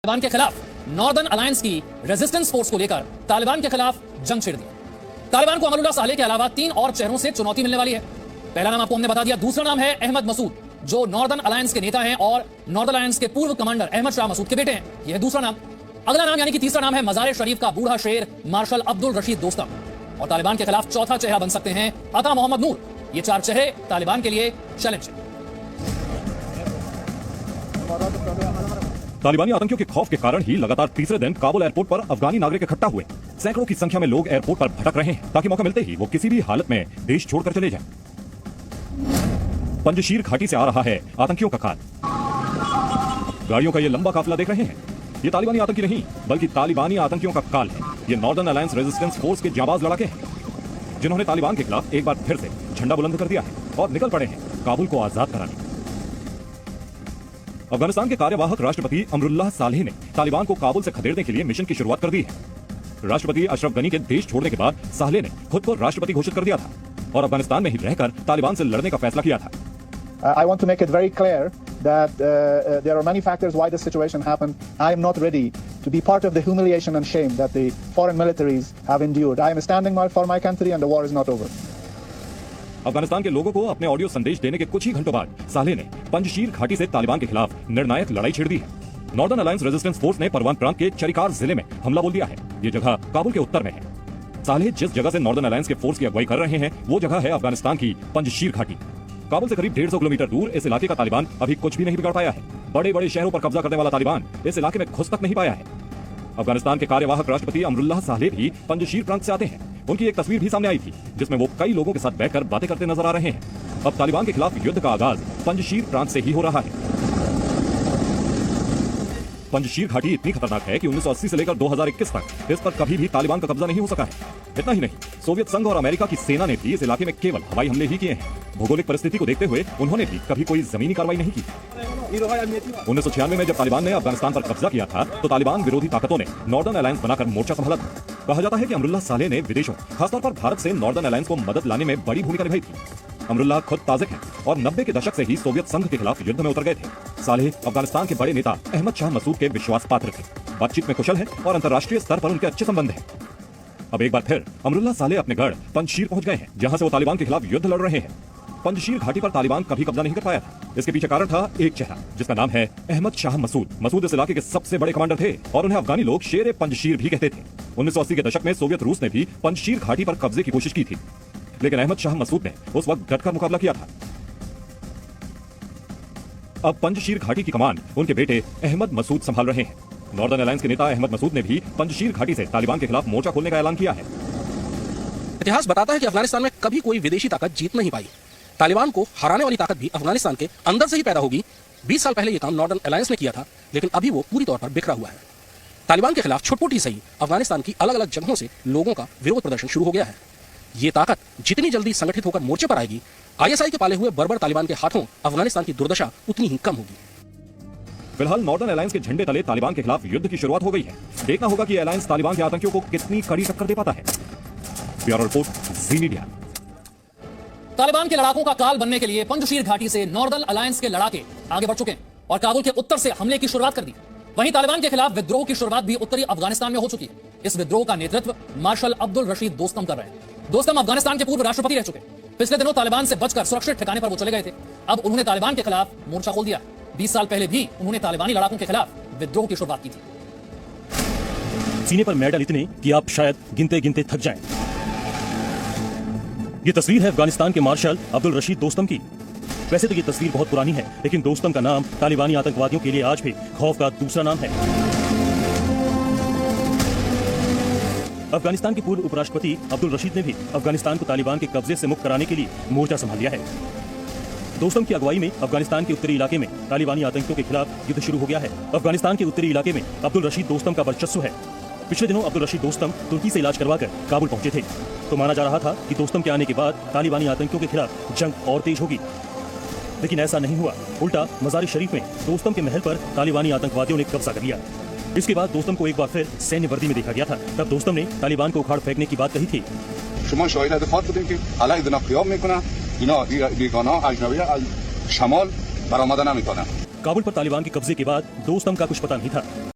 तालिबान के खिलाफ northern alliance की रेजिस्टेंस फोर्स को लेकर तालिबान के खिलाफ जंग छेड़ दी। तालिबान को अमरुल्लाह सालेह के अलावा 3 और चेहरों से चुनौती मिलने वाली है। पहला नाम आपको हमने बता दिया, दूसरा नाम है अहमद मसूद, जो नॉर्दर्न अलायंस के नेता हैं और नॉर्दर्न अलायंस के पूर्व कमांडर अहमद शाह मसूद के बेटे हैं। यह दूसरा नाम। अगला नाम यानी कि तीसरा नाम है मजार शरीफ का बूढ़ा शेर मार्शल अब्दुल रशीद दोस्तम। और तालिबान के खिलाफ चौथा चेहरा बन सकते हैं अता मोहम्मद नूर। ये 4 चेहरे तालिबान के लिए चैलेंज है। तालिबानी आतंकियों के खौफ के कारण ही लगातार तीसरे दिन काबुल एयरपोर्ट पर अफगानी नागरिक इकट्ठा हुए। सैकड़ों की संख्या में लोग एयरपोर्ट पर भटक रहे हैं ताकि मौका मिलते ही वो किसी भी हालत में देश छोड़कर चले जाएं। पंजशीर घाटी से आ रहा है आतंकियों का काल। गाड़ियों का ये लंबा काफिला देख रहे हैं, ये तालिबानी आतंकी नहीं बल्कि तालिबानी आतंकियों का काल है। ये नॉर्दर्न अलायंस रेजिस्टेंस फोर्स के जांबाज लड़ाके हैं, जिन्होंने तालिबान के खिलाफ एक बार फिर से झंडा बुलंद कर दिया है और निकल पड़े हैं काबुल को आजाद कराने। अफगानिस्तान के कार्यवाहक राष्ट्रपति अमरुल्लाह सालेह ने तालिबान को काबुल से खदेड़ने के लिए मिशन की शुरुआत कर दी है। राष्ट्रपति अशरफ गनी के देश छोड़ने के बाद सालेह ने खुद को राष्ट्रपति घोषित कर दिया था और अफगानिस्तान में ही रहकर तालिबान से लड़ने का फैसला किया था। I want to make it very clear that there are many factors why this situation happened. I am not ready to be part of the humiliation and shame that the foreign militaries have endured. I am standing for my country and the war is not over. Afghanistan के लोगों को अपने audio संदेश देने के कुछ ही घंटों बाद सालेह ने पंजशीर घाटी से तालिबान के खिलाफ निर्णायक लड़ाई छेड़ दी है। नॉर्दर्न अलायंस रेजिस्टेंस फोर्स ने परवान प्रांत के चरिकार जिले में हमला बोल दिया है। ये जगह काबुल के उत्तर में है। सालेह जिस जगह से नॉर्दर्न अलायंस के फोर्स की अगुवाई कर रहे हैं वो जगह है अफगानिस्तान की पंजशीर घाटी। काबुल से करीब 150 किलोमीटर दूर इस इलाके का तालिबान अभी कुछ भी नहीं बिगाड़ पाया है। बड़े बड़े शहरों पर कब्जा करने वाला तालिबान इस इलाके में घुस तक नहीं पाया है। अफगानिस्तान के कार्यवाहक राष्ट्रपति अमरुल्लाह सालेह भी पंजशीर प्रांत से आते हैं। उनकी एक तस्वीर भी सामने आई थी जिसमें वो कई लोगों के साथ बैठकर बातें करते नजर आ रहे हैं। अब तालिबान के खिलाफ युद्ध का आगाज पंजशीर प्रांत से ही हो रहा है। पंजशीर घाटी इतनी खतरनाक है कि 1980 से लेकर 2021 तक इस पर कभी भी तालिबान का कब्जा नहीं हो सका है। इतना ही नहीं, सोवियत संघ और अमेरिका की सेना ने भी इस इलाके में केवल हवाई हमले ही किए हैं। भौगोलिक परिस्थिति को देखते हुए उन्होंने भी कभी कोई जमीनी कार्रवाई नहीं की। 1996 में जब तालिबान ने अफगानिस्तान पर कब्जा किया था तो तालिबान विरोधी ताकतों ने नॉर्दर्न अलायंस बनाकर मोर्चा संभाला था। कहा जाता है कि अमरुल्लाह सालेह ने विदेशों खासतौर पर भारत से नॉर्दर्न अलायंस को मदद लाने में बड़ी भूमिका निभाई थी। अमरुल्लाह खुद ताजिक हैं और 90 के दशक से ही सोवियत संघ के खिलाफ युद्ध में उतर गए थे। सालेह अफगानिस्तान के बड़े नेता अहमद शाह मसूद के विश्वास पात्र थे, बातचीत में कुशल है और अंतर्राष्ट्रीय स्तर पर उनके अच्छे संबंध हैं। अब एक बार फिर अमरुल्लाह सालेह अपने गढ़ पंजशीर पहुंच गए हैं, जहां से वो तालिबान के खिलाफ युद्ध लड़ रहे हैं। पंजशीर घाटी पर तालिबान कभी कब्जा नहीं कर पाया था। इसके पीछे कारण था एक चेहरा जिसका नाम है अहमद शाह मसूद। मसूद इस इलाके के सबसे बड़े कमांडर थे और उन्हें अफगानी लोग शेर पंजशीर भी कहते थे। 1980 के दशक में सोवियत रूस ने भी पंजशीर घाटी पर कब्जे की कोशिश की थी, लेकिन अहमद शाह मसूद ने उस वक्त डटकर मुकाबला किया था। अब पंजशीर घाटी की कमान उनके बेटे अहमद मसूद संभाल रहे हैं। नॉर्दर्न अलायंस के नेता अहमद मसूद ने भी पंजशीर घाटी से तालिबान के खिलाफ मोर्चा खोलने का ऐलान किया है। इतिहास बताता है कि अफगानिस्तान में कभी कोई विदेशी ताकत जीत नहीं पाई। तालिबान को हराने वाली ताकत भी अफगानिस्तान के अंदर से ही पैदा होगी। 20 साल पहले ये काम नॉर्दर्न अलायंस ने किया था, लेकिन अभी वो पूरी तौर पर बिखरा हुआ है। तालिबान के खिलाफ छोटी सही अफगानिस्तान की अलग अलग जगहों से लोगों का विरोध प्रदर्शन शुरू हो गया है। ये ताकत जितनी जल्दी संगठित होकर मोर्चे पर आएगी, ISI के पाले हुए बर्बर तालिबान के हाथों अफगानिस्तान की दुर्दशा उतनी ही कम होगी। फिलहाल नॉर्दर्न अलायंस के झंडे तले तालिबान के खिलाफ युद्ध की शुरुआत हो गई है। देखना होगा कि अलायंस तालिबान के आतंकियों को कितनी कड़ी टक्कर दे पाता है। ब्यूरो रिपोर्ट, जी मीडिया। तालिबान के लड़ाकों का काल बनने के लिए पंजशीर घाटी से नॉर्दर्न अलायंस के लड़ाके आगे बढ़ चुके हैं और काबुल के उत्तर से हमले की शुरुआत कर दी। वहीं तालिबान के खिलाफ विद्रोह की शुरुआत भी उत्तरी अफगानिस्तान में हो चुकी है। इस विद्रोह का नेतृत्व मार्शल अब्दुल रशीद दोस्तम कर रहे हैं। दोस्तम अफगानिस्तान के पूर्व राष्ट्रपति रह चुके। पिछले दिनों तालिबान से बचकर सुरक्षित ठिकाने पर वो चले गए थे। अब उन्होंने तालिबान के खिलाफ मोर्चा खोल दिया। 20 साल पहले भी उन्होंने तालिबानी लड़ाकों के खिलाफ विद्रोह की शुरुआत की थी। सीने पर मेडल इतने कि आप शायद गिनते गिनते थक जाएं। ये तस्वीर है अफगानिस्तान के मार्शल अब्दुल रशीद दोस्तम की। वैसे तो ये तस्वीर बहुत पुरानी है, लेकिन दोस्तम का नाम तालिबानी आतंकवादियों के लिए आज भी खौफ का दूसरा नाम है। अफगानिस्तान के पूर्व उपराष्ट्रपति अब्दुल रशीद ने भी अफगानिस्तान को तालिबान के कब्जे से मुक्त कराने के लिए मोर्चा संभाल लिया है। दोस्तम की अगुवाई में अफगानिस्तान के उत्तरी इलाके में तालिबानी आतंकियों के खिलाफ युद्ध शुरू हो गया है। अफगानिस्तान के उत्तरी इलाके में अब्दुल रशीद दोस्तम का वर्चस्व है। पिछले दिनों अब्दुल रशीद दोस्तम तुर्की से इलाज करवाकर काबुल पहुंचे थे, तो माना जा रहा था कि दोस्तम के आने के बाद तालिबानी आतंकियों के खिलाफ जंग और तेज होगी, लेकिन ऐसा नहीं हुआ। उल्टा मजार शरीफ में दोस्तम के महल पर तालिबानी आतंकवादियों ने कब्जा कर लिया। इसके बाद दोस्तम को एक बार फिर सैन्य वर्दी में देखा गया था। तब दोस्तम ने तालिबान को उखाड़ फेंकने की बात कही थी। काबुल पर तालिबान के कब्जे के बाद दोस्तम का कुछ पता नहीं था।